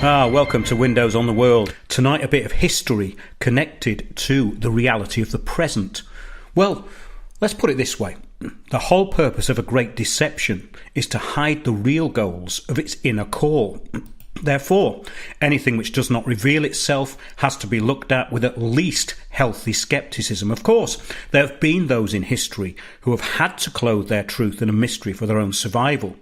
Welcome to Windows on the World. Tonight a bit of history connected to the reality of the present. Well, let's put it this way. The whole purpose of a great deception is to hide the real goals of its inner core. Therefore, anything which does not reveal itself has to be looked at with at least healthy scepticism. Of course, there have been those in history who have had to clothe their truth in a mystery for their own survival.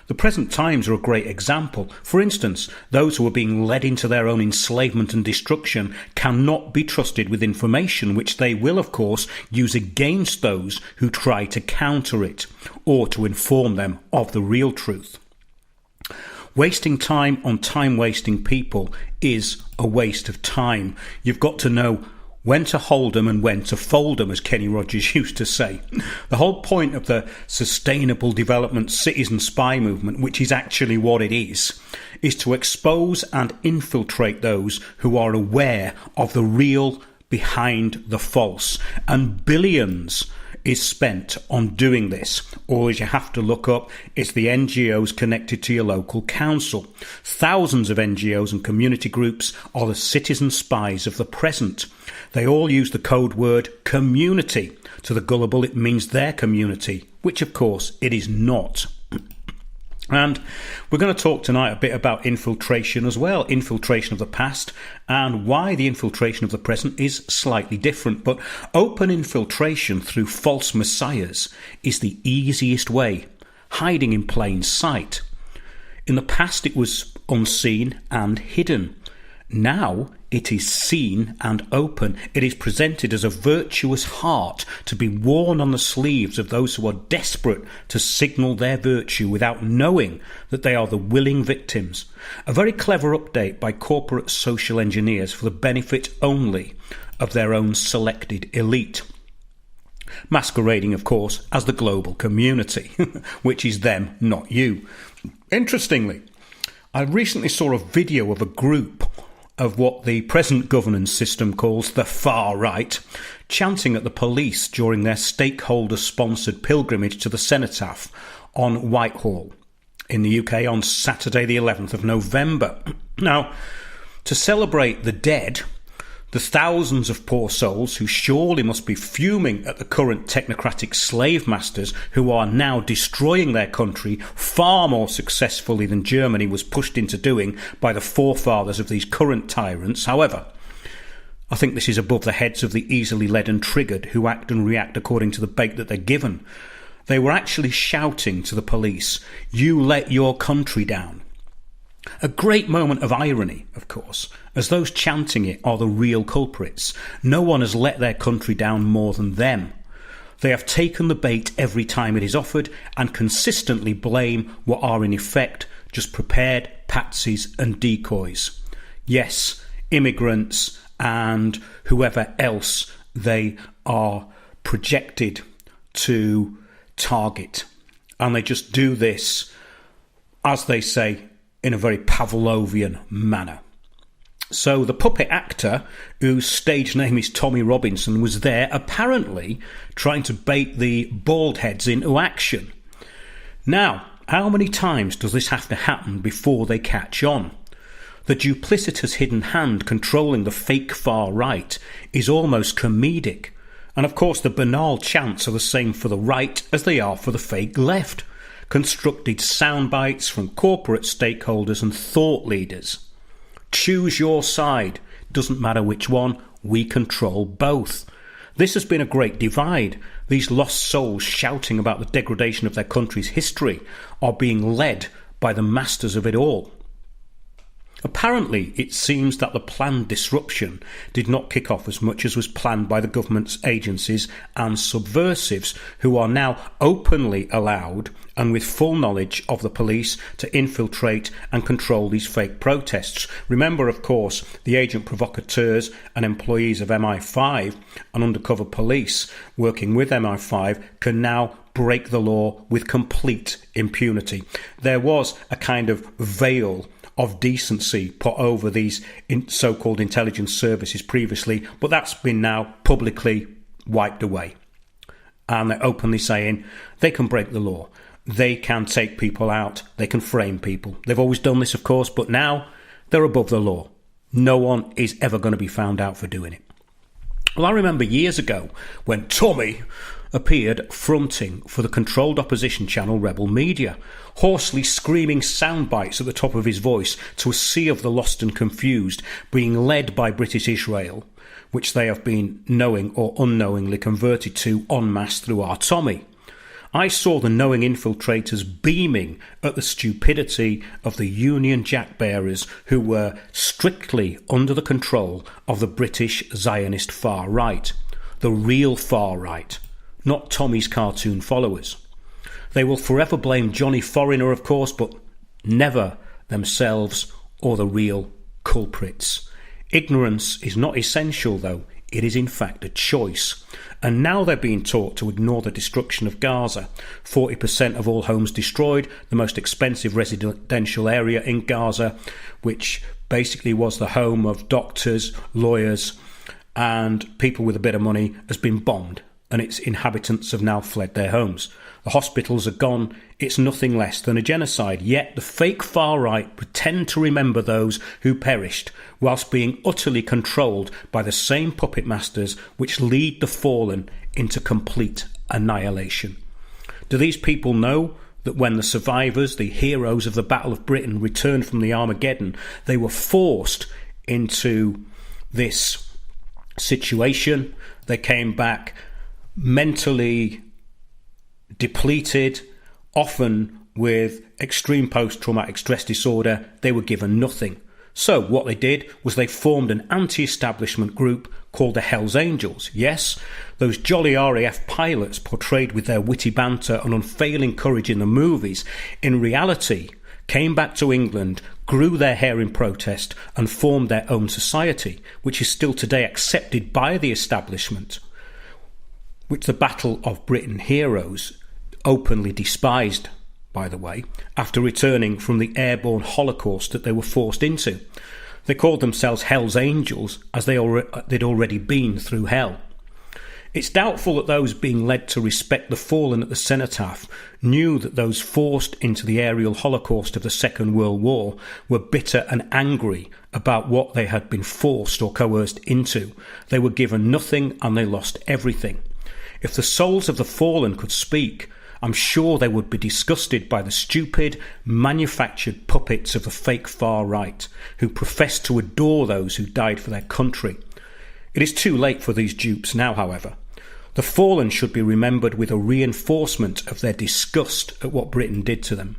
The present times are a great example. For instance, those who are being led into their own enslavement and destruction cannot be trusted with information which they will, of course, use against those who try to counter it or to inform them of the real truth. Wasting time on time-wasting people is a waste of time. You've got to know when to hold them and when to fold them, as Kenny Rogers used to say. The whole point of the Sustainable Development Citizen Spy movement, which is actually what it is to expose and infiltrate those who are aware of the real behind the false. And billions is spent on doing this. All you have to look up is the NGOs connected to your local council. Thousands of NGOs and community groups are the citizen spies of the present. They all use the code word community. To the gullible, it means their community, which of course it is not. And we're going to talk tonight a bit about infiltration as well, infiltration of the past, and why the infiltration of the present is slightly different. But open infiltration through false messiahs is the easiest way, hiding in plain sight. In the past it was unseen and hidden. Now it is seen and open. It is presented as a virtuous heart to be worn on the sleeves of those who are desperate to signal their virtue without knowing that they are the willing victims. A very clever update by corporate social engineers for the benefit only of their own selected elite. Masquerading, of course, as the global community, which is them, not you. Interestingly, I recently saw a video of a group of what the present governance system calls the far right, chanting at the police during their stakeholder-sponsored pilgrimage to the Cenotaph on Whitehall in the UK on Saturday the 11th of November. Now, to celebrate the dead, the thousands of poor souls who surely must be fuming at the current technocratic slave masters who are now destroying their country far more successfully than Germany was pushed into doing by the forefathers of these current tyrants. However, I think this is above the heads of the easily led and triggered who act and react according to the bait that they're given. They were actually shouting to the police, "You let your country down." A great moment of irony, of course, as those chanting it are the real culprits. No one has let their country down more than them. They have taken the bait every time it is offered and consistently blame what are in effect just prepared patsies and decoys. Yes, immigrants and whoever else they are projected to target. And they just do this, as they say, in a very Pavlovian manner. So the puppet actor, whose stage name is Tommy Robinson, was there apparently trying to bait the bald heads into action. Now, how many times does this have to happen before they catch on? The duplicitous hidden hand controlling the fake far right is almost comedic. And of course the banal chants are the same for the right as they are for the fake left. Constructed sound bites from corporate stakeholders and thought leaders. Choose your side. Doesn't matter which one, we control both. This has been a great divide. These lost souls shouting about the degradation of their country's history are being led by the masters of it all. Apparently, it seems that the planned disruption did not kick off as much as was planned by the government's agencies and subversives, who are now openly allowed and with full knowledge of the police to infiltrate and control these fake protests. Remember, of course, the agent provocateurs and employees of MI5 and undercover police working with MI5 can now break the law with complete impunity. There was a kind of veil of decency put over these so-called intelligence services previously, but that's been now publicly wiped away. And they're openly saying they can break the law, they can take people out, they can frame people. They've always done this, of course, but now They're above the law. No one is ever going to be found out for doing it. Well, I remember years ago when Tommy appeared fronting for the controlled opposition channel Rebel Media, hoarsely screaming sound bites at the top of his voice to a sea of the lost and confused, being led by British Israel, which they have been knowing or unknowingly converted to en masse through our Tommy. I saw the knowing infiltrators beaming at the stupidity of the Union Jack bearers who were strictly under the control of the British Zionist far right, the real far right, not Tommy's cartoon followers. They will forever blame Johnny Foreigner, of course, but never themselves or the real culprits. Ignorance is not essential, though. It is in fact a choice. And now they're being taught to ignore the destruction of Gaza. 40% of all homes destroyed, the most expensive residential area in Gaza, which basically was the home of doctors, lawyers, and people with a bit of money, has been bombed, and its inhabitants have now fled their homes. The hospitals are gone. It's nothing less than a genocide. Yet the fake far right pretend to remember those who perished, whilst being utterly controlled by the same puppet masters which lead the fallen into complete annihilation. Do these people know that when the survivors, the heroes of the Battle of Britain, returned from the Armageddon, they were forced into this situation? They came back mentally depleted, often with extreme post-traumatic stress disorder. They were given nothing. So what they did was they formed an anti-establishment group called the Hells Angels. Yes, those jolly RAF pilots portrayed with their witty banter and unfailing courage in the movies, in reality came back to England, grew their hair in protest and formed their own society, which is still today accepted by the establishment, which the Battle of Britain heroes openly despised, by the way, after returning from the airborne holocaust that they were forced into. They called themselves Hell's Angels, as they'd already been through hell. It's doubtful that those being led to respect the fallen at the cenotaph knew that those forced into the aerial holocaust of the Second World War were bitter and angry about what they had been forced or coerced into. They were given nothing and they lost everything. If the souls of the fallen could speak, I'm sure they would be disgusted by the stupid, manufactured puppets of the fake far right, who profess to adore those who died for their country. It is too late for these dupes now, however. The fallen should be remembered with a reinforcement of their disgust at what Britain did to them.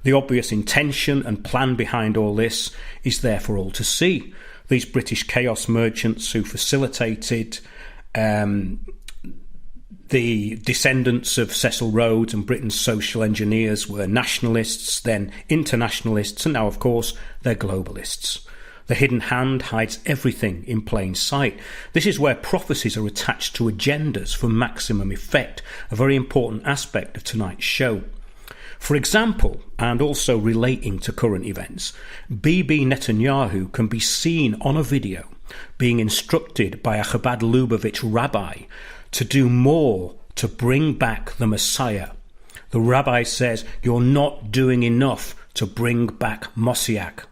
The obvious intention and plan behind all this is there for all to see. These British chaos merchants who facilitated the descendants of Cecil Rhodes and Britain's social engineers were nationalists, then internationalists, and now, of course, they're globalists. The hidden hand hides everything in plain sight. This is where prophecies are attached to agendas for maximum effect, a very important aspect of tonight's show. For example, and also relating to current events, Bibi Netanyahu can be seen on a video being instructed by a Chabad Lubavitch rabbi to do more to bring back the Messiah. The rabbi says, "You're not doing enough to bring back Moshiach."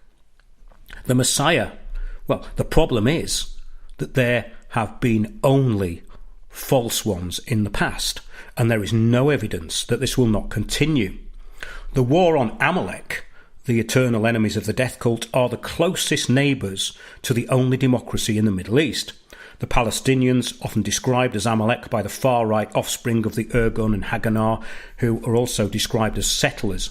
The Messiah. Well, the problem is that there have been only false ones in the past, and there is no evidence that this will not continue. The war on Amalek, the eternal enemies of the death cult, are the closest neighbours to the only democracy in the Middle East. The Palestinians, often described as Amalek by the far-right offspring of the Irgun and Haganah, who are also described as settlers.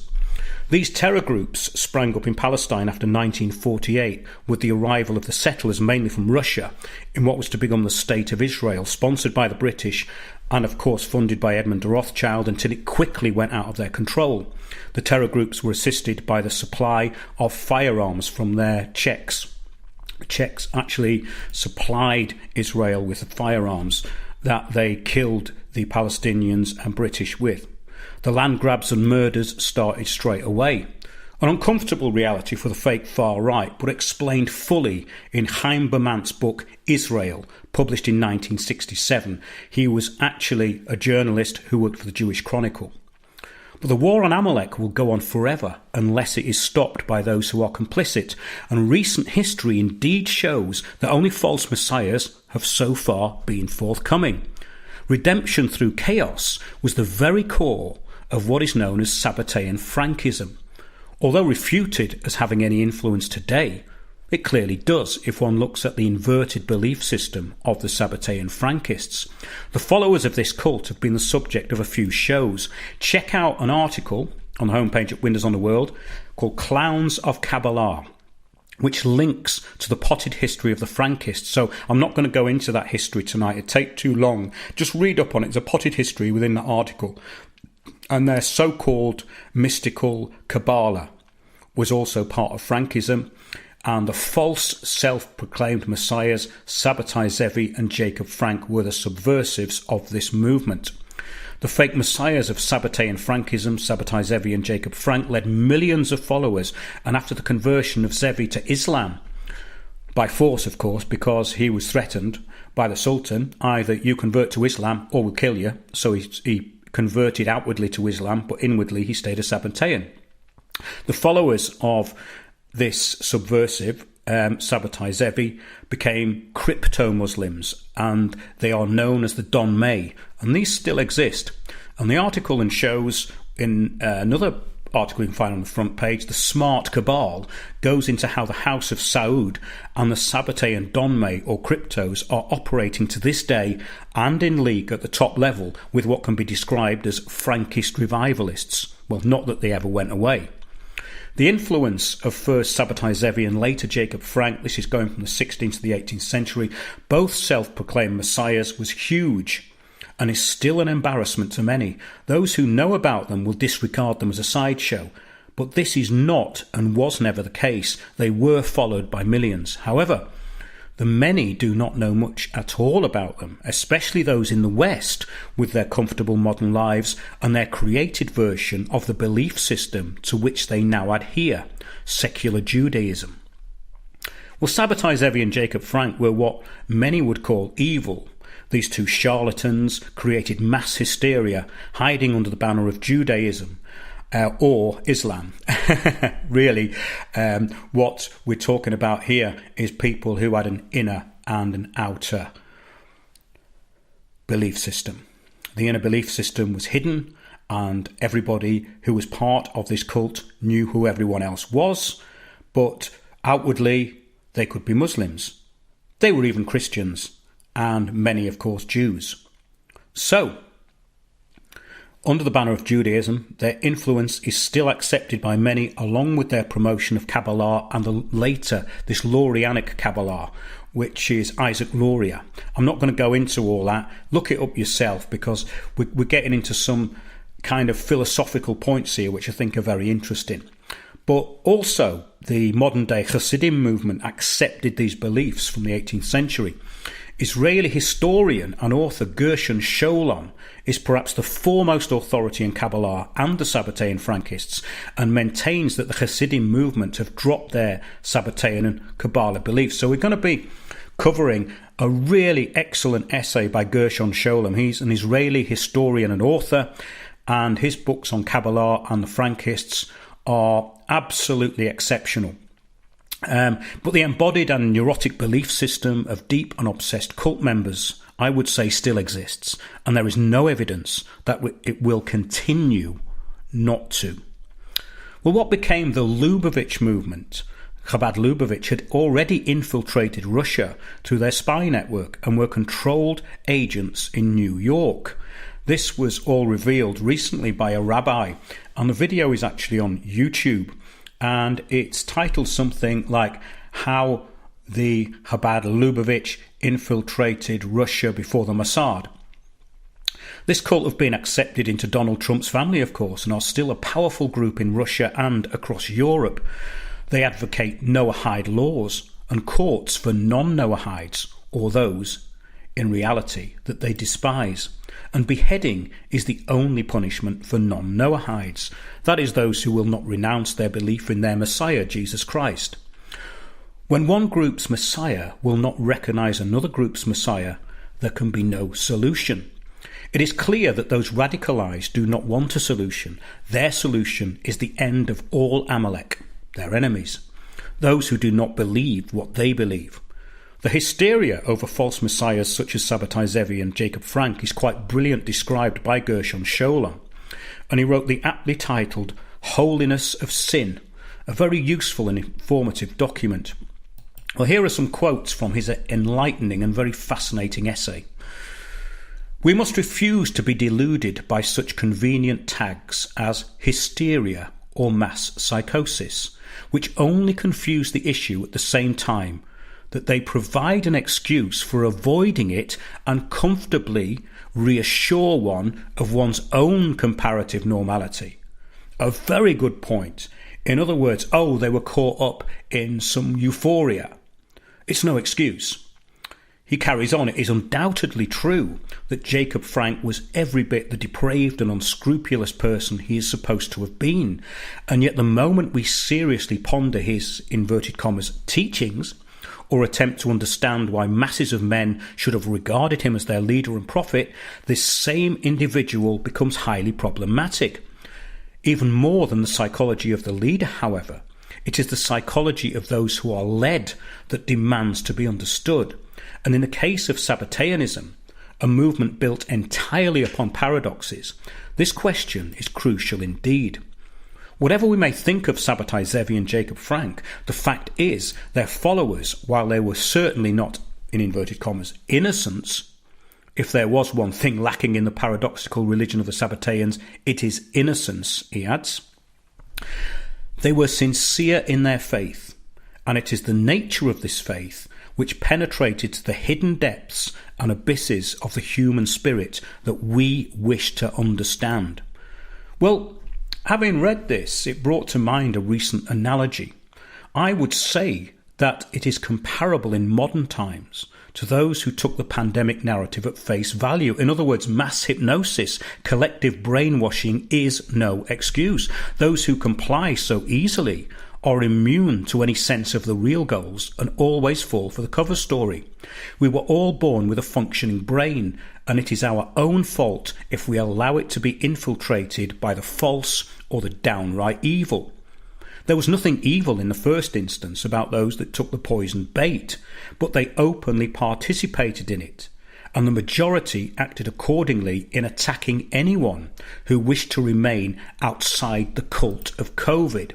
These terror groups sprang up in Palestine after 1948 with the arrival of the settlers, mainly from Russia, in what was to become the State of Israel, sponsored by the British and of course funded by Edmund de Rothschild, until it quickly went out of their control. The terror groups were assisted by the supply of firearms from their Czechs. The Czechs actually supplied Israel with the firearms that they killed the Palestinians and British with. The land grabs and murders started straight away. An uncomfortable reality for the fake far right, but explained fully in Chaim Bermant's book Israel, published in 1967. He was actually a journalist who worked for the Jewish Chronicle. But the war on Amalek will go on forever unless it is stopped by those who are complicit, and recent history indeed shows that only false messiahs have so far been forthcoming. Redemption through chaos was the very core of what is known as Sabbatean Frankism. Although refuted as having any influence today, it clearly does if one looks at the inverted belief system of the Sabbatean Frankists. The followers of this cult have been the subject of a few shows. Check out an article on the homepage at Windows on the World called Clowns of Kabbalah, which links to the potted history of the Frankists. So I'm not going to go into that history tonight. It'd take too long. Just read up on it. It's a potted history within the article. And their so-called mystical Kabbalah was also part of Frankism. And the false self-proclaimed messiahs, Sabbatai Zevi and Jacob Frank, were the subversives of this movement. The fake messiahs of Sabbatean Frankism, Sabbatai Zevi and Jacob Frank, led millions of followers, and after the conversion of Zevi to Islam, by force of course, because he was threatened by the Sultan, either you convert to Islam or we'll kill you, so he converted outwardly to Islam, but inwardly he stayed a Sabbatean. The followers of this subversive, Sabbatai Zevi, became crypto-Muslims, and they are known as the Don May, and these still exist. And the article and shows in another article you can find on the front page, the Smart Cabal, goes into how the House of Saud and the Sabbatean Don May, or cryptos, are operating to this day and in league at the top level with what can be described as Frankist revivalists. Well, not that they ever went away. The influence of first Sabbatai Zevi and later Jacob Frank, this is going from the 16th to the 18th century, both self-proclaimed messiahs, was huge and is still an embarrassment to many. Those who know about them will disregard them as a sideshow, but this is not and was never the case. They were followed by millions. However, the many do not know much at all about them, especially those in the West with their comfortable modern lives and their created version of the belief system to which they now adhere, secular Judaism. Well, Sabbatai Zevi and Jacob Frank were what many would call evil. These two charlatans created mass hysteria, hiding under the banner of Judaism or Islam. Really, what we're talking about here is people who had an inner and an outer belief system. The inner belief system was hidden, and everybody who was part of this cult knew who everyone else was, but outwardly they could be Muslims. They were even Christians, and many, of course, Jews. So, under the banner of Judaism, their influence is still accepted by many, along with their promotion of Kabbalah and later this Lurianic Kabbalah, which is Isaac Luria. I'm not going to go into all that. Look it up yourself, because we're getting into some kind of philosophical points here, which I think are very interesting. But also, the modern-day Hasidim movement accepted these beliefs from the 18th century. Israeli historian and author Gershon Sholem is perhaps the foremost authority in Kabbalah and the Sabbatean Frankists, and maintains that the Hasidim movement have dropped their Sabbatean and Kabbalah beliefs. So we're going to be covering a really excellent essay by Gershon Sholem. He's an Israeli historian and author, and his books on Kabbalah and the Frankists are absolutely exceptional. But the embodied and neurotic belief system of deep and obsessed cult members, I would say, still exists, and there is no evidence that it will continue not to. Well, what became the Lubavitch movement? Chabad Lubavitch had already infiltrated Russia through their spy network and were controlled agents in New York. This was all revealed recently by a rabbi, and the video is actually on YouTube. And it's titled something like How the Chabad Lubavitch Infiltrated Russia Before the Mossad. This cult have been accepted into Donald Trump's family, of course, and are still a powerful group in Russia and across Europe. They advocate Noahide laws and courts for non-Noahides, or those, in reality, that they despise. And beheading is the only punishment for non-Noahides, that is, those who will not renounce their belief in their Messiah, Jesus Christ. When one group's Messiah will not recognise another group's Messiah, there can be no solution. It is clear that those radicalized do not want a solution. Their solution is the end of all Amalek, their enemies, those who do not believe what they believe. The hysteria over false messiahs such as Sabbatai Zevi and Jacob Frank is quite brilliantly described by Gershon Scholem, and he wrote the aptly titled Holiness of Sin, a very useful and informative document. Well, here are some quotes from his enlightening and very fascinating essay. We must refuse to be deluded by such convenient tags as hysteria or mass psychosis, which only confuse the issue at the same time that they provide an excuse for avoiding it and comfortably reassure one of one's own comparative normality. A very good point. In other words, they were caught up in some euphoria. It's no excuse. He carries on, it is undoubtedly true that Jacob Frank was every bit the depraved and unscrupulous person he is supposed to have been, and yet the moment we seriously ponder his, inverted commas, teachings, or attempt to understand why masses of men should have regarded him as their leader and prophet, this same individual becomes highly problematic. Even more than the psychology of the leader, however, it is the psychology of those who are led that demands to be understood. And in the case of Sabbateanism, a movement built entirely upon paradoxes, this question is crucial indeed. Whatever we may think of Sabbatai Zevi and Jacob Frank, the fact is their followers, while they were certainly not, in inverted commas, innocents, if there was one thing lacking in the paradoxical religion of the Sabbateans, it is innocence, he adds. They were sincere in their faith, and it is the nature of this faith which penetrated to the hidden depths and abysses of the human spirit that we wish to understand. Well, having read this, it brought to mind a recent analogy. I would say that it is comparable in modern times to those who took the pandemic narrative at face value. In other words, mass hypnosis, collective brainwashing is no excuse. Those who comply so easily are immune to any sense of the real goals and always fall for the cover story. We were all born with a functioning brain, and it is our own fault if we allow it to be infiltrated by the false or the downright evil. There was nothing evil in the first instance about those that took the poisoned bait, but they openly participated in it, and the majority acted accordingly in attacking anyone who wished to remain outside the cult of COVID.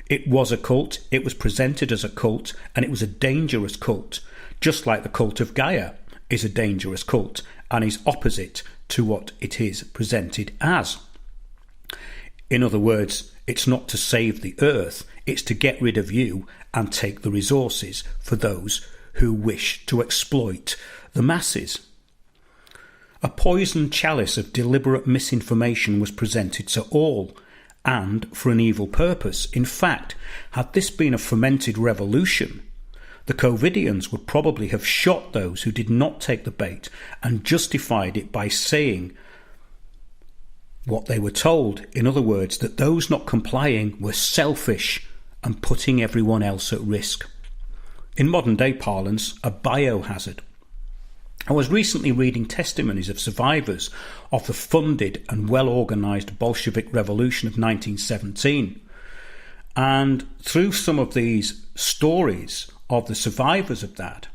It was a cult, it was presented as a cult, and it was a dangerous cult, just like the cult of Gaia is a dangerous cult and is opposite to what it is presented as. In other words, it's not to save the earth, it's to get rid of you and take the resources for those who wish to exploit the masses. A poisoned chalice of deliberate misinformation was presented to all, and for an evil purpose. In fact, had this been a fermented revolution, the Covidians would probably have shot those who did not take the bait and justified it by saying what they were told. In other words, that those not complying were selfish and putting everyone else at risk. In modern day parlance, a biohazard. I was recently reading testimonies of survivors of the funded and well-organised Bolshevik Revolution of 1917. And through some of these stories of the survivors of that,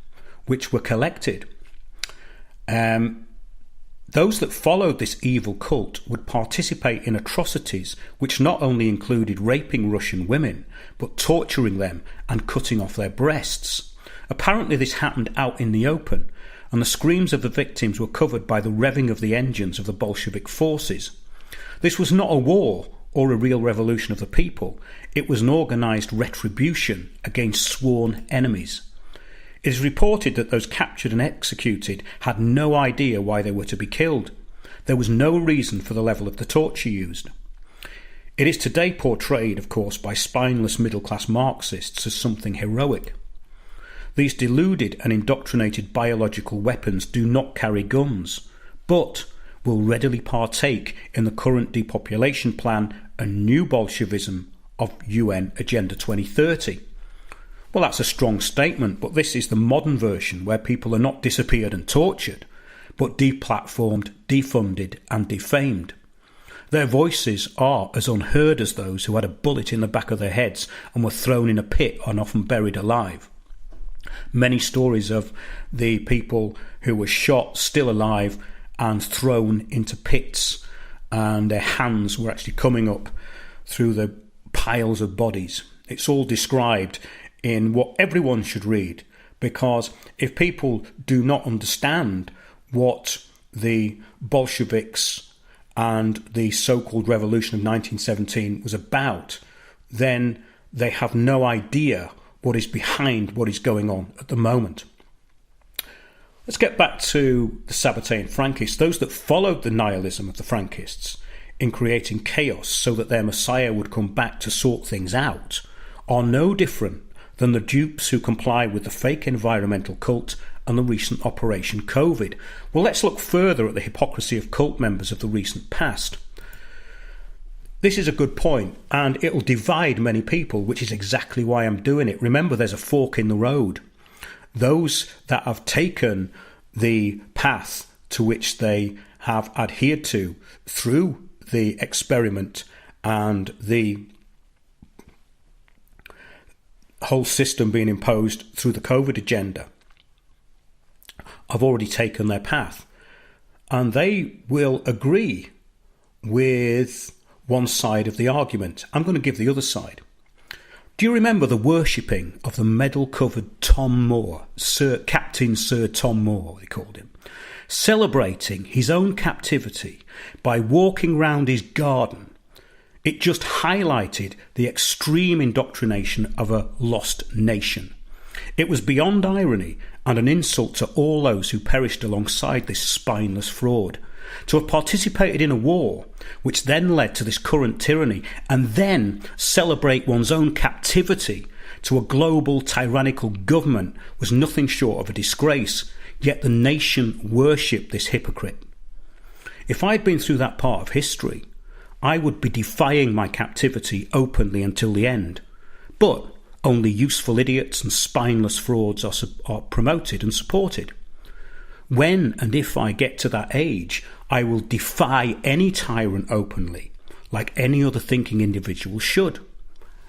which were collected, those that followed this evil cult would participate in atrocities which not only included raping Russian women, but torturing them and cutting off their breasts. Apparently this happened out in the open, and the screams of the victims were covered by the revving of the engines of the Bolshevik forces. This was not a war or a real revolution of the people. It was an organised retribution against sworn enemies. It is reported that those captured and executed had no idea why they were to be killed. There was no reason for the level of the torture used. It is today portrayed, of course, by spineless middle-class Marxists as something heroic. These deluded and indoctrinated biological weapons do not carry guns, but will readily partake in the current depopulation plan and new Bolshevism of UN Agenda 2030. Well, that's a strong statement, but this is the modern version where people are not disappeared and tortured, but deplatformed, defunded and defamed. Their voices are as unheard as those who had a bullet in the back of their heads and were thrown in a pit and often buried alive. Many stories of the people who were shot still alive and thrown into pits, and their hands were actually coming up through the piles of bodies. It's all described in what everyone should read, because if people do not understand what the Bolsheviks and the so-called revolution of 1917 was about, then they have no idea what is behind what is going on at the moment. Let's get back to the Sabbatean Frankists, those that followed the nihilism of the Frankists in creating chaos so that their Messiah would come back to sort things out, are no different than the dupes who comply with the fake environmental cult and the recent Operation COVID. Well, let's look further at the hypocrisy of cult members of the recent past. This is a good point, and it'll divide many people, which is exactly why I'm doing it. Remember, there's a fork in the road. Those that have taken the path to which they have adhered to through the experiment and the whole system being imposed through the COVID agenda have already taken their path, and they will agree with one side of the argument. I'm going to give the other side. Do you remember the worshipping of the medal-covered Tom Moore, Captain Sir Tom Moore, they called him, celebrating his own captivity by walking round his garden? It just highlighted the extreme indoctrination of a lost nation. It was beyond irony and an insult to all those who perished alongside this spineless fraud. To have participated in a war which then led to this current tyranny, and then celebrate one's own captivity to a global tyrannical government, was nothing short of a disgrace, yet the nation worshipped this hypocrite. If I'd been through that part of history, I would be defying my captivity openly until the end. But only useful idiots and spineless frauds are promoted and supported. When and if I get to that age, I will defy any tyrant openly, like any other thinking individual should,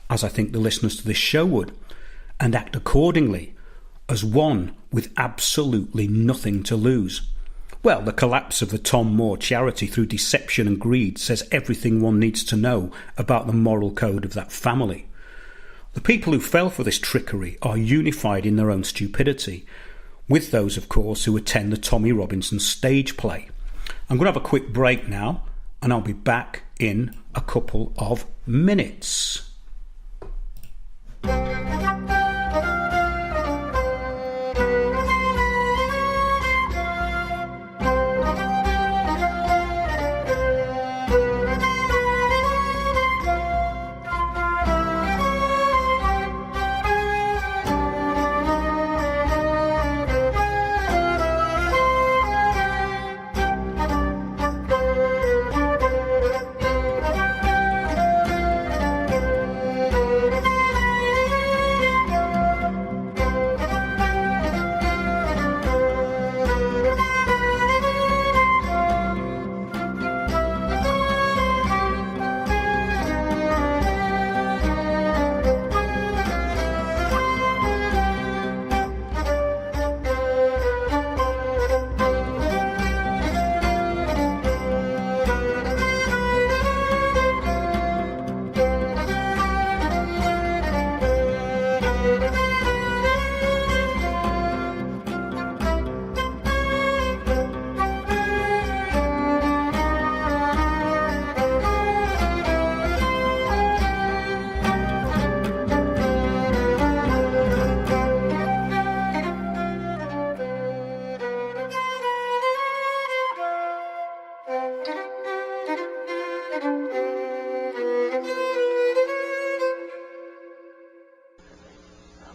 as I think the listeners to this show would, and act accordingly as one with absolutely nothing to lose. Well, the collapse of the Tom Moore charity through deception and greed says everything one needs to know about the moral code of that family. The people who fell for this trickery are unified in their own stupidity, with those, of course, who attend the Tommy Robinson stage play. I'm going to have a quick break now, and I'll be back in a couple of minutes.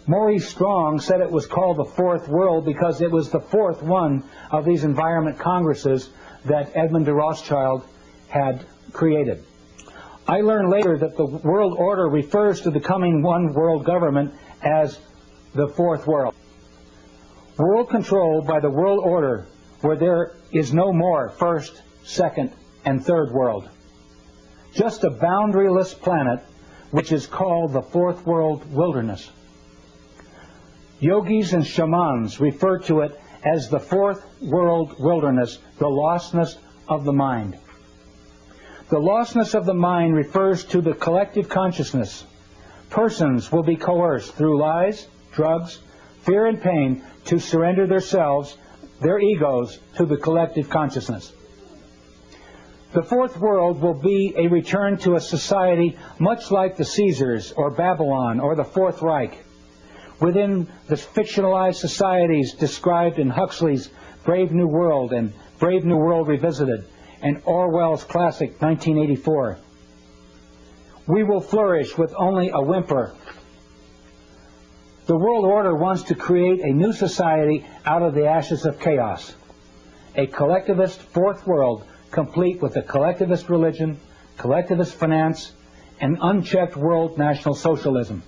Maurice Strong said it was called the Fourth World because it was the fourth one of these environment congresses that Edmund de Rothschild had created. I learned later that the world order refers to the coming one world government as the Fourth World. World control by the world order where there is no more first, second, and third world. Just a boundaryless planet which is called the fourth world wilderness. Yogis and shamans refer to it as the fourth world wilderness, the lostness of the mind. The lostness of the mind refers to the collective consciousness. Persons will be coerced through lies, drugs, fear, and pain to surrender themselves, their egos, to the collective consciousness. The fourth world will be a return to a society much like the Caesars or Babylon or the Fourth Reich. Within the fictionalized societies described in Huxley's Brave New World and Brave New World Revisited and Orwell's classic 1984. We will flourish with only a whimper. The world order wants to create a new society out of the ashes of chaos. A collectivist fourth world complete with a collectivist religion, collectivist finance, and unchecked world national socialism.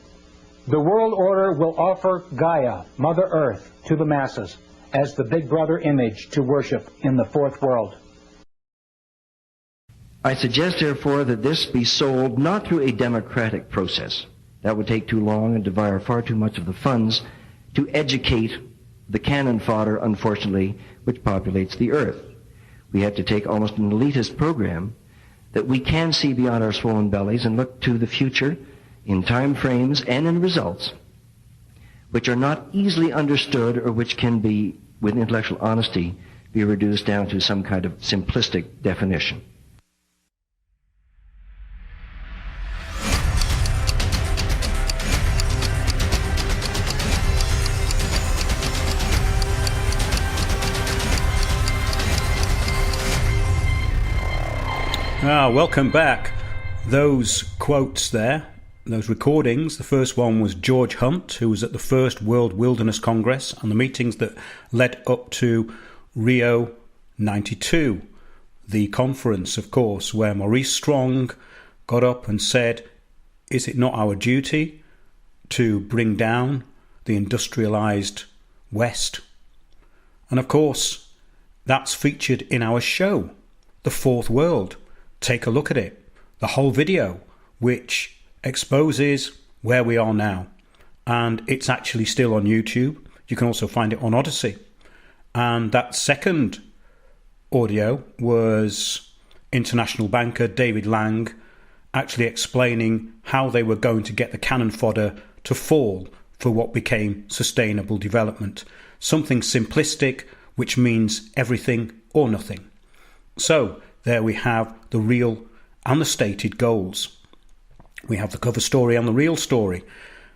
The world order will offer Gaia, Mother Earth, to the masses as the Big Brother image to worship in the fourth world. I suggest, therefore, that this be sold not through a democratic process. That would take too long and devour far too much of the funds to educate the cannon fodder, unfortunately, which populates the earth. We have to take almost an elitist program that we can see beyond our swollen bellies and look to the future in time frames and in results which are not easily understood or which can be, with intellectual honesty, be reduced down to some kind of simplistic definition. Welcome back. Those quotes there, those recordings, the first one was George Hunt, who was at the first World Wilderness Congress and the meetings that led up to Rio 92, the conference, of course, where Maurice Strong got up and said, is it not our duty to bring down the industrialized West? And of course, that's featured in our show, The Fourth World. Take a look at it, the whole video, which exposes where we are now. And it's actually still on YouTube. You can also find it on Odyssey. And that second audio was international banker David Lang actually explaining how they were going to get the cannon fodder to fall for what became sustainable development. Something simplistic, which means everything or nothing. So there we have the real and the stated goals. We have the cover story and the real story.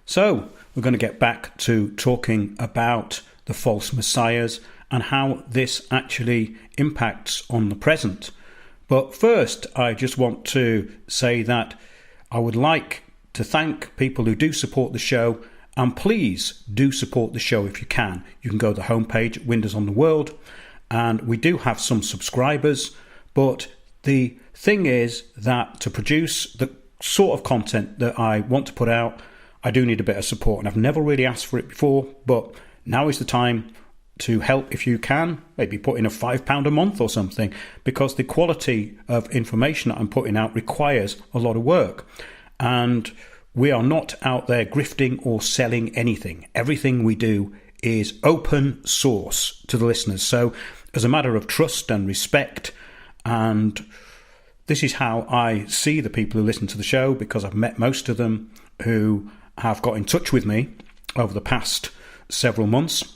So we're going to get back to talking about the false messiahs and how this actually impacts on the present. But first, I just want to say that I would like to thank people who do support the show, and please do support the show if you can. You can go to the homepage at Windows on the World, and we do have some subscribers. But the thing is that to produce the sort of content that I want to put out, I do need a bit of support. And I've never really asked for it before, but now is the time to help if you can. Maybe put in a £5 a month or something, because the quality of information that I'm putting out requires a lot of work. And we are not out there grifting or selling anything. Everything we do is open source to the listeners. So as a matter of trust and respect, and this is how I see the people who listen to the show, because I've met most of them who have got in touch with me over the past several months.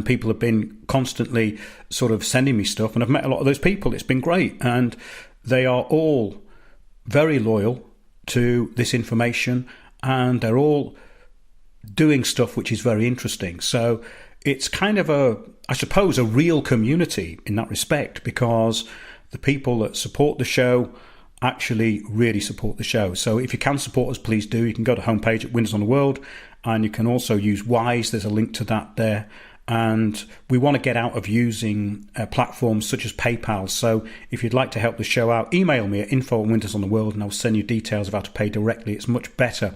People have been constantly sort of sending me stuff, and I've met a lot of those people. It's been great. And they are all very loyal to this information, and they're all doing stuff which is very interesting. So it's kind of I suppose, a real community in that respect, because the people that support the show actually really support the show. So if you can support us, please do. You can go to the homepage at Windows on the World, and you can also use Wise. There's a link to that there. And we want to get out of using platforms such as PayPal. So if you'd like to help the show out, email me at info@windowsontheworld, and I'll send you details of how to pay directly. It's much better.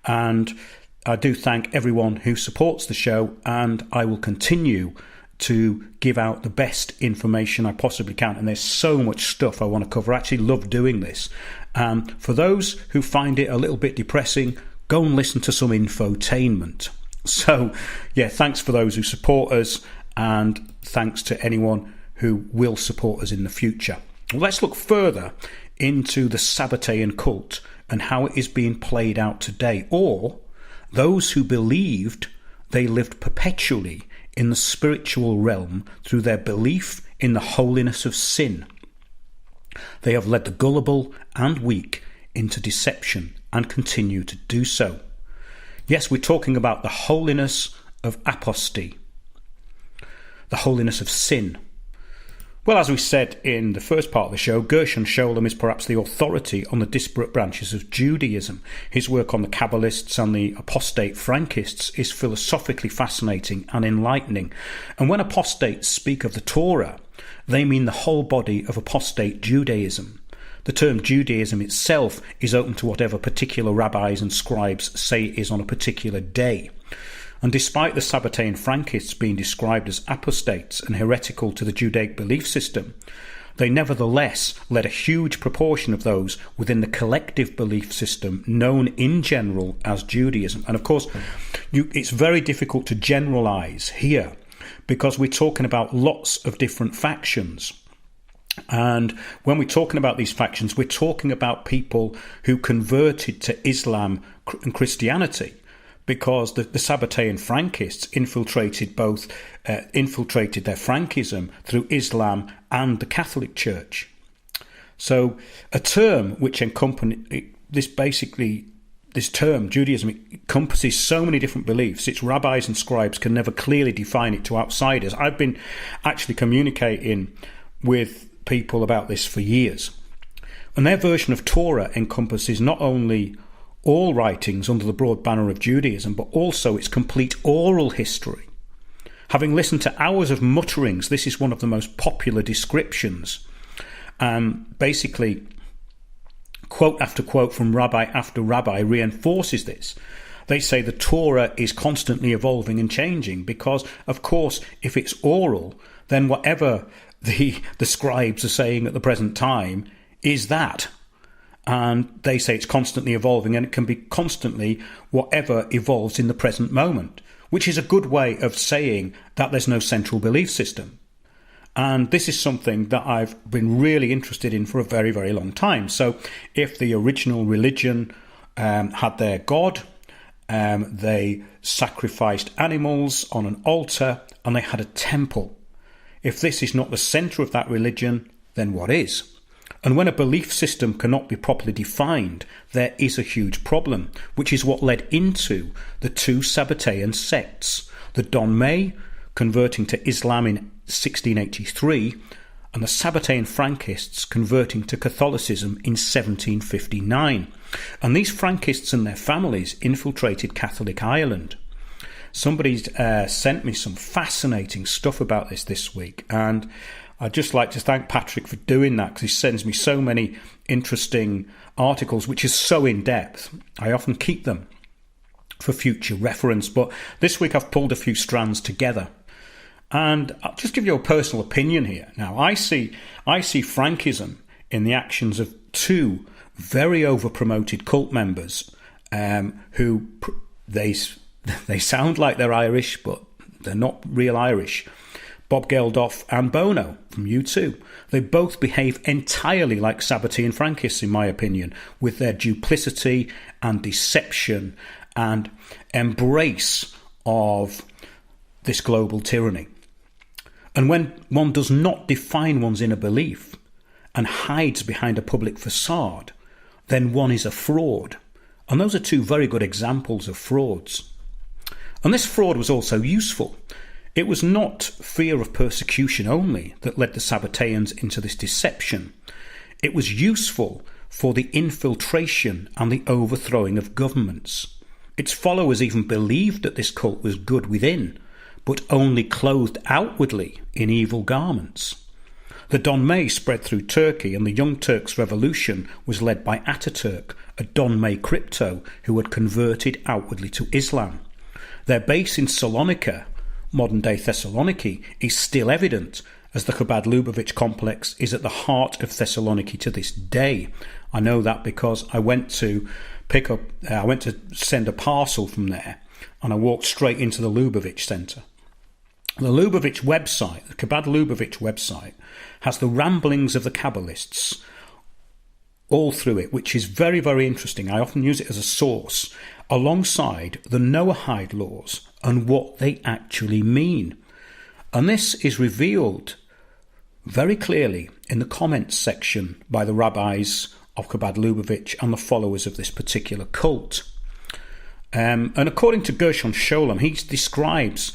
And I do thank everyone who supports the show, and I will continue to give out the best information I possibly can. And there's so much stuff I want to cover. I actually love doing this. For those who find it a little bit depressing, go and listen to some infotainment. So, yeah, thanks for those who support us, and thanks to anyone who will support us in the future. Well, let's look further into the Sabbatean cult and how it is being played out today, or those who believed they lived perpetually in the spiritual realm through their belief in the holiness of sin. They have led the gullible and weak into deception and continue to do so. Yes, we're talking about the holiness of apostasy, the holiness of sin. Well, as we said in the first part of the show, Gershon Scholem is perhaps the authority on the disparate branches of Judaism. His work on the Kabbalists and the apostate Frankists is philosophically fascinating and enlightening. And when apostates speak of the Torah, they mean the whole body of apostate Judaism. The term Judaism itself is open to whatever particular rabbis and scribes say it is on a particular day. And despite the Sabbatean Frankists being described as apostates and heretical to the Judaic belief system, they nevertheless led a huge proportion of those within the collective belief system known in general as Judaism. And of course, it's very difficult to generalize here because we're talking about lots of different factions. And when we're talking about these factions, we're talking about people who converted to Islam and Christianity, because the Sabbatean Frankists infiltrated their Frankism through Islam and the Catholic Church. So a term which this term, Judaism, encompasses so many different beliefs, its rabbis and scribes can never clearly define it to outsiders. I've been actually communicating with people about this for years. And their version of Torah encompasses not only all writings under the broad banner of Judaism, but also its complete oral history. Having listened to hours of mutterings, this is one of the most popular descriptions. Basically, quote after quote from rabbi after rabbi reinforces this. They say the Torah is constantly evolving and changing because, of course, if it's oral, then whatever the scribes are saying at the present time is that. And they say it's constantly evolving, and it can be constantly whatever evolves in the present moment, which is a good way of saying that there's no central belief system. And this is something that I've been really interested in for a very, very long time. So if the original religion had their God, they sacrificed animals on an altar, and they had a temple. If this is not the centre of that religion, then what is? And when a belief system cannot be properly defined, there is a huge problem, which is what led into the two Sabbatean sects, the Donmei, converting to Islam in 1683, and the Sabbatean Frankists converting to Catholicism in 1759. And these Frankists and their families infiltrated Catholic Ireland. Somebody's sent me some fascinating stuff about this week, and I'd just like to thank Patrick for doing that, because he sends me so many interesting articles, which is so in-depth. I often keep them for future reference, but this week I've pulled a few strands together. And I'll just give you a personal opinion here. Now, I see Frankism in the actions of two very over-promoted cult members who they sound like they're Irish, but they're not real Irish. Bob Geldof and Bono from U2. They both behave entirely like Sabbatean Frankists, in my opinion, with their duplicity and deception and embrace of this global tyranny. And when one does not define one's inner belief and hides behind a public facade, then one is a fraud. And those are two very good examples of frauds. And this fraud was also useful. It was not fear of persecution only that led the Sabbateans into this deception. It was useful for the infiltration and the overthrowing of governments. Its followers even believed that this cult was good within, but only clothed outwardly in evil garments. The Donmei spread through Turkey, and the Young Turks' revolution was led by Ataturk, a Donmei crypto who had converted outwardly to Islam. Their base in Salonika modern-day Thessaloniki is still evident, as the Chabad Lubavitch complex is at the heart of Thessaloniki to this day. I know that because I went to send a parcel from there, and I walked straight into the Lubavitch Centre. The Lubavitch website, the Chabad Lubavitch website, has the ramblings of the Kabbalists all through it, which is very, very interesting. I often use it as a source, alongside the Noahide laws and what they actually mean. And this is revealed very clearly in the comments section by the rabbis of Chabad Lubavitch and the followers of this particular cult. And according to Gershon Scholem, he describes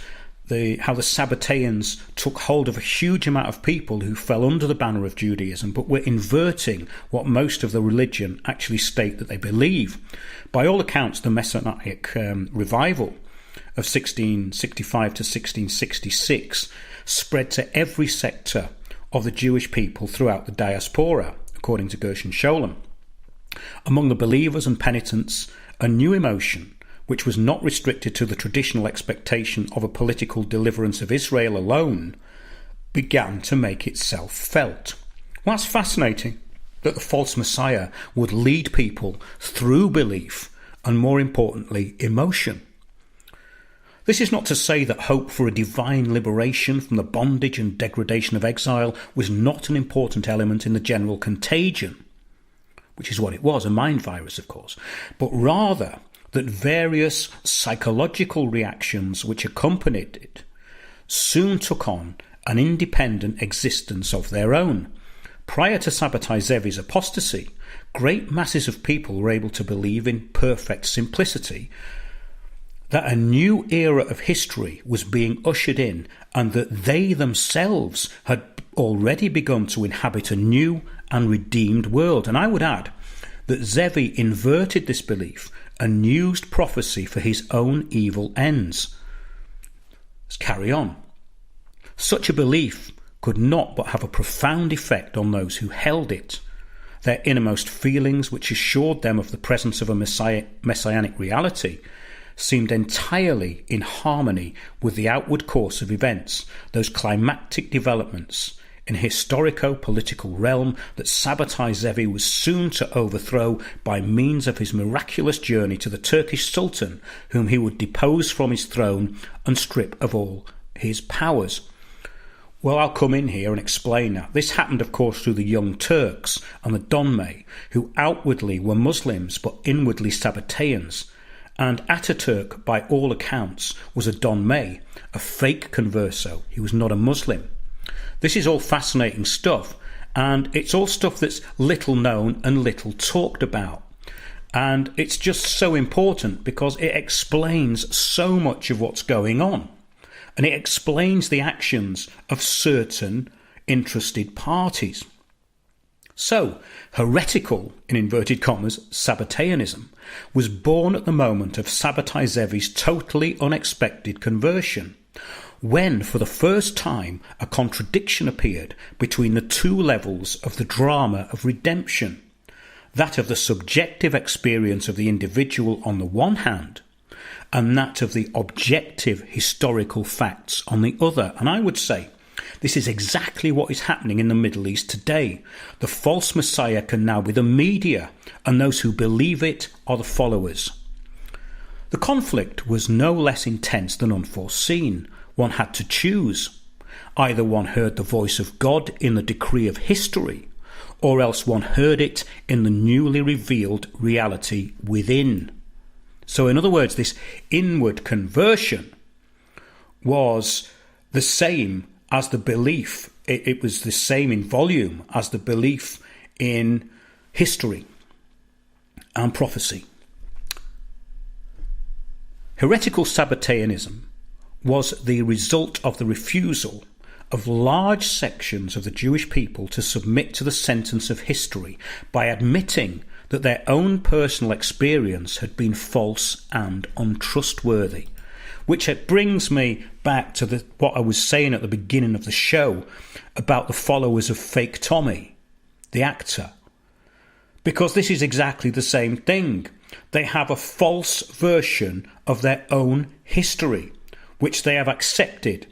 how the Sabbateans took hold of a huge amount of people who fell under the banner of Judaism, but were inverting what most of the religion actually state that they believe. By all accounts, the Messianic revival of 1665 to 1666 spread to every sector of the Jewish people throughout the diaspora, according to Gershon Scholem. Among the believers and penitents, a new emotion, which was not restricted to the traditional expectation of a political deliverance of Israel alone, began to make itself felt. Well, that's fascinating that the false Messiah would lead people through belief and, more importantly, emotion. This is not to say that hope for a divine liberation from the bondage and degradation of exile was not an important element in the general contagion, which is what it was, a mind virus, of course, but rather that various psychological reactions which accompanied it soon took on an independent existence of their own. Prior to Sabbatai Zevi's apostasy, great masses of people were able to believe in perfect simplicity, that a new era of history was being ushered in, and that they themselves had already begun to inhabit a new and redeemed world. And I would add that Zevi inverted this belief and used prophecy for his own evil ends. Let's carry on. Such a belief could not but have a profound effect on those who held it. Their innermost feelings, which assured them of the presence of a messianic reality, seemed entirely in harmony with the outward course of events, those climactic developments in a historico-political realm that Sabbatai Zevi was soon to overthrow by means of his miraculous journey to the Turkish Sultan, whom he would depose from his throne and strip of all his powers. Well, I'll come in here and explain that. This happened, of course, through the Young Turks and the Donmei, who outwardly were Muslims but inwardly Sabbateans. And Ataturk, by all accounts, was a Donmei, a fake converso. He was not a Muslim. This is all fascinating stuff, and it's all stuff that's little known and little talked about. And it's just so important because it explains so much of what's going on. And it explains the actions of certain interested parties. So, heretical, in inverted commas, Sabbateanism was born at the moment of Sabbatai Zevi's totally unexpected conversion, when for the first time a contradiction appeared between the two levels of the drama of redemption, that of the subjective experience of the individual on the one hand, and that of the objective historical facts on the other. And I would say this is exactly what is happening in the Middle East today. The false Messiah can now be the media, and those who believe it are the followers. The conflict was no less intense than unforeseen. One had to choose. Either one heard the voice of God in the decree of history, or else one heard it in the newly revealed reality within. So in other words, this inward conversion was the same as the belief. It was the same in volume as the belief in history and prophecy. Heretical Sabbateanism was the result of the refusal of large sections of the Jewish people to submit to the sentence of history by admitting that their own personal experience had been false and untrustworthy. Which brings me back to what I was saying at the beginning of the show about the followers of Fake Tommy, the actor. Because this is exactly the same thing. They have a false version of their own history, which they have accepted,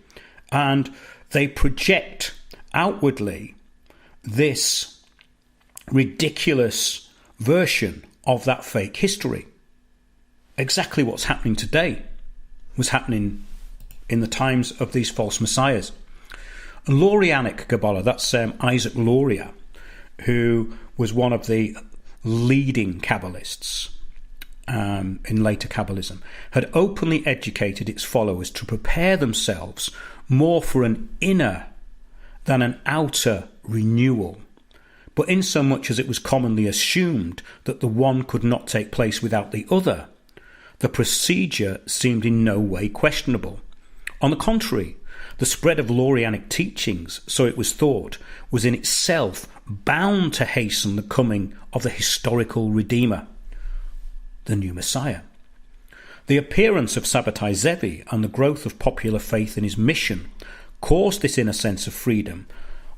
and they project outwardly this ridiculous version of that fake history. Exactly what's happening today was happening in the times of these false messiahs. Lurianic Kabbalah, that's Isaac Luria, who was one of the leading Kabbalists in later Kabbalism, had openly educated its followers to prepare themselves more for an inner than an outer renewal, but insomuch as it was commonly assumed that the one could not take place without the other, the procedure seemed in no way questionable. On the contrary, the spread of Lurianic teachings, so it was thought, was in itself bound to hasten the coming of the historical Redeemer, the new Messiah. The appearance of Sabbatai Zevi and the growth of popular faith in his mission caused this inner sense of freedom,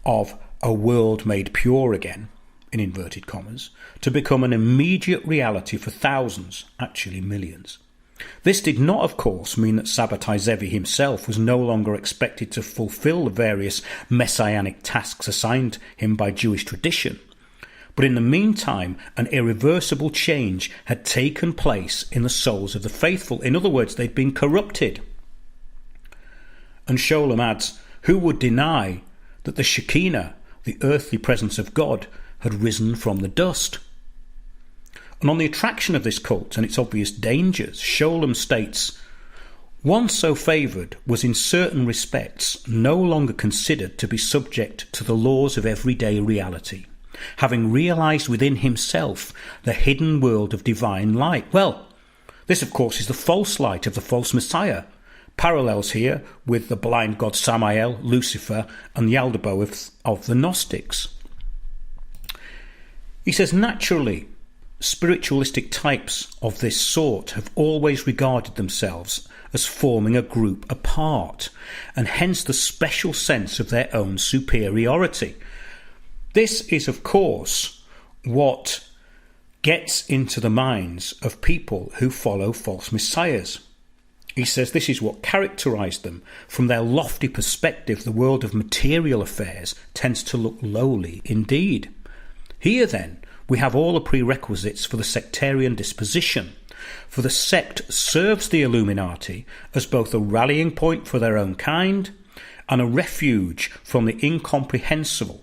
of a world made pure again, in inverted commas, to become an immediate reality for thousands, actually millions. This did not, of course, mean that Sabbatai Zevi himself was no longer expected to fulfill the various messianic tasks assigned him by Jewish tradition. But in the meantime, an irreversible change had taken place in the souls of the faithful. In other words, they'd been corrupted. And Sholem adds, who would deny that the Shekinah, the earthly presence of God, had risen from the dust? And on the attraction of this cult and its obvious dangers, Sholem states, one so favoured was in certain respects no longer considered to be subject to the laws of everyday reality, having realised within himself the hidden world of divine light. Well, this of course is the false light of the false Messiah. Parallels here with the blind god Samael, Lucifer, and Yaldabaoth of the Gnostics. He says, naturally, spiritualistic types of this sort have always regarded themselves as forming a group apart, and hence the special sense of their own superiority. This is, of course, what gets into the minds of people who follow false messiahs. He says this is what characterised them. From their lofty perspective, the world of material affairs tends to look lowly indeed. Here, then, we have all the prerequisites for the sectarian disposition, for the sect serves the Illuminati as both a rallying point for their own kind and a refuge from the incomprehension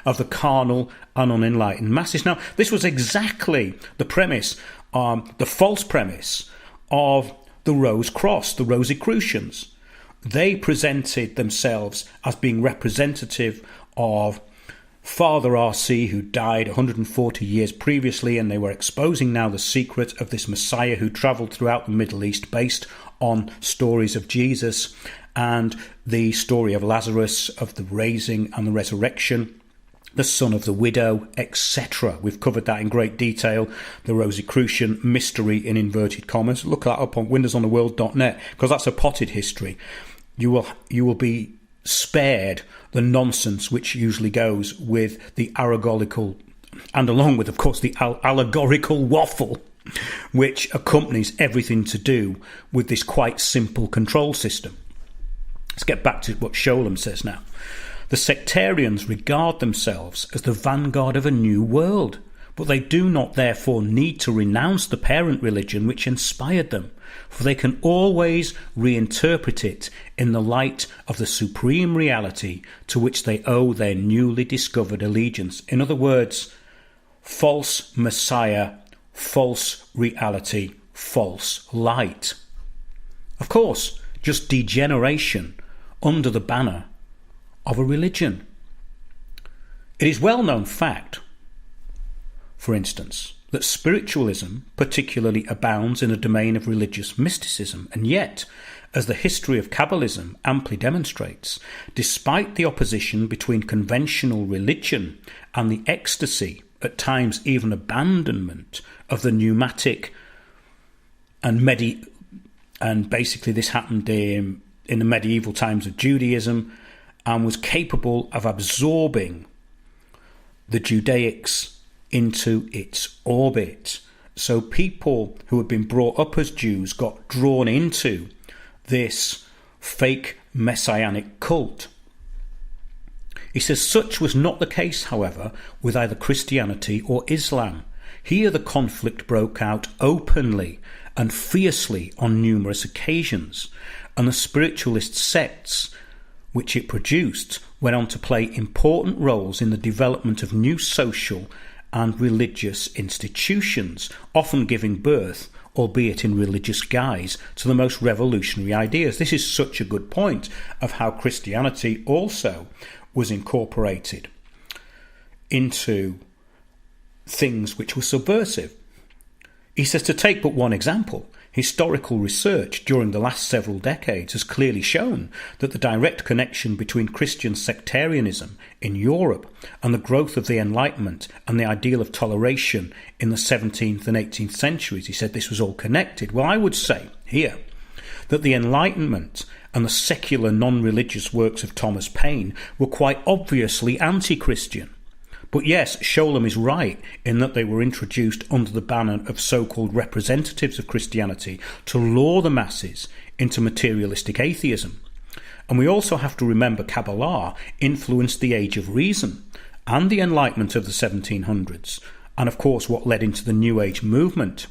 of the carnal and unenlightened masses. Now, this was exactly the premise, the false premise of the Rose Cross, the Rosicrucians. They presented themselves as being representative of Father R.C., who died 140 years previously, and they were exposing now the secret of this Messiah who travelled throughout the Middle East based on stories of Jesus and the story of Lazarus, of the raising and the resurrection, the son of the widow, etc. We've covered that in great detail, the Rosicrucian mystery in inverted commas. Look that up on windowsontheworld.net, because that's a potted history. You will be spared the nonsense which usually goes with the allegorical, and along with, of course, the allegorical waffle which accompanies everything to do with this quite simple control system. Let's get back to what Sholem says now. The sectarians regard themselves as the vanguard of a new world, but they do not therefore need to renounce the parent religion which inspired them, for they can always reinterpret it in the light of the supreme reality to which they owe their newly discovered allegiance. In other words, false Messiah, false reality, false light. Of course, just degeneration under the banner of a religion. It is well-known fact, for instance, that spiritualism particularly abounds in the domain of religious mysticism, and yet, as the history of Kabbalism amply demonstrates, despite the opposition between conventional religion and the ecstasy, at times even abandonment, of the pneumatic and basically this happened in the medieval times of Judaism, and was capable of absorbing the Judaics into its orbit So people who had been brought up as Jews got drawn into this fake messianic cult. He says such was not the case, however, with either Christianity or Islam. Here the conflict broke out openly and fiercely on numerous occasions, and the spiritualist sects which it produced went on to play important roles in the development of new social and religious institutions, often giving birth, albeit in religious guise, to the most revolutionary ideas. This is such a good point of how Christianity also was incorporated into things which were subversive. He says, to take but one example, historical research during the last several decades has clearly shown that the direct connection between Christian sectarianism in Europe and the growth of the Enlightenment and the ideal of toleration in the 17th and 18th centuries, he said this was all connected. Well, I would say here that the Enlightenment and the secular non-religious works of Thomas Paine were quite obviously anti-Christian. But yes, Scholem is right in that they were introduced under the banner of so-called representatives of Christianity to lure the masses into materialistic atheism. And we also have to remember Kabbalah influenced the Age of Reason and the Enlightenment of the 1700s, and of course what led into the New Age movement.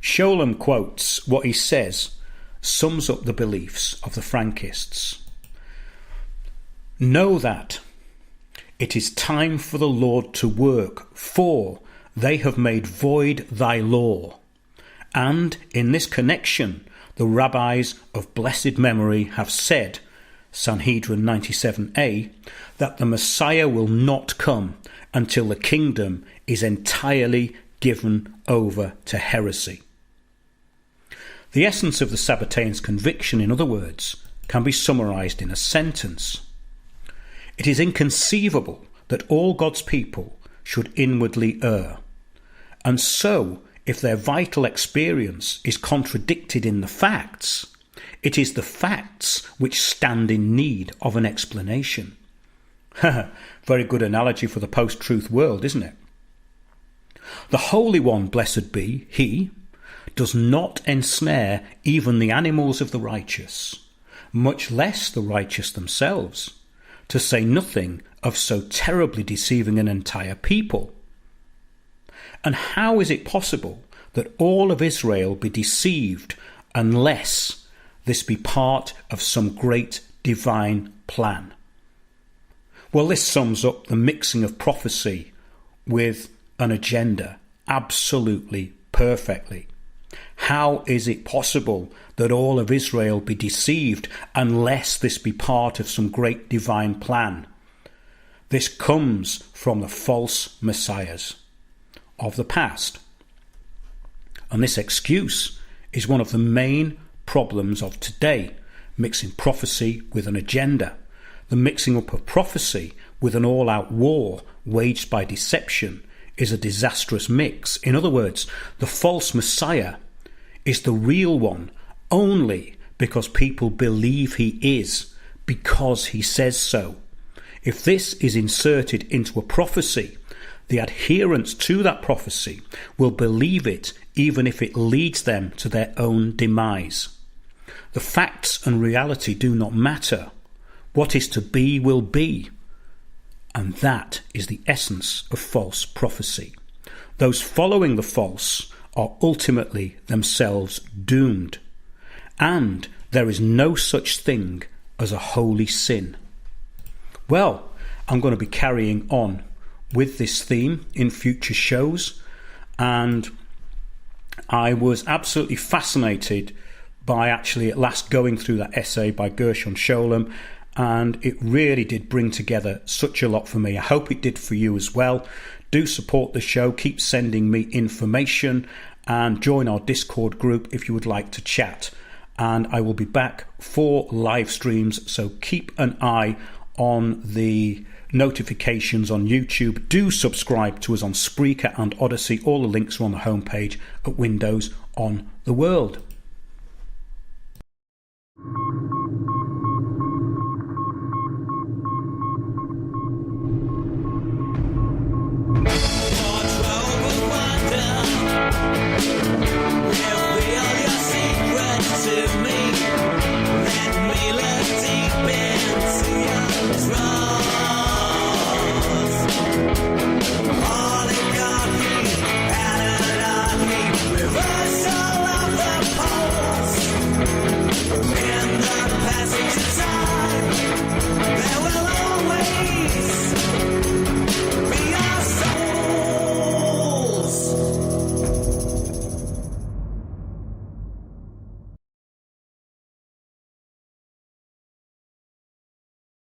Scholem quotes what he says sums up the beliefs of the Frankists. Know that it is time for the Lord to work, for they have made void thy law. And in this connection, the rabbis of blessed memory have said, Sanhedrin 97a, that the Messiah will not come until the kingdom is entirely given over to heresy. The essence of the Sabbateans' conviction, in other words, can be summarized in a sentence. It is inconceivable that all God's people should inwardly err. And so, if their vital experience is contradicted in the facts, it is the facts which stand in need of an explanation. Very good analogy for the post-truth world, isn't it? The Holy One, blessed be He, does not ensnare even the animals of the righteous, much less the righteous themselves, to say nothing of so terribly deceiving an entire people. And how is it possible that all of Israel be deceived unless this be part of some great divine plan? Well, this sums up the mixing of prophecy with an agenda absolutely perfectly. How is it possible that all of Israel be deceived unless this be part of some great divine plan? This comes from the false messiahs of the past. And this excuse is one of the main problems of today, mixing prophecy with an agenda. The mixing up of prophecy with an all-out war waged by deception is a disastrous mix. In other words, the false messiah is the real one only because people believe he is, because he says so. If this is inserted into a prophecy, the adherents to that prophecy will believe it even if it leads them to their own demise. The facts and reality do not matter. What is to be will be. And that is the essence of false prophecy. Those following the false are ultimately themselves doomed. And there is no such thing as a holy sin. Well, I'm going to be carrying on with this theme in future shows, and I was absolutely fascinated by actually at last going through that essay by Gershom Scholem, and it really did bring together such a lot for me. I hope it did for you as well. Do support the show, keep sending me information, and join our Discord group if you would like to chat. And I will be back for live streams, so keep an eye on the notifications on YouTube. Do subscribe to us on Spreaker and Odyssey. All the links are on the homepage at Windows on the World.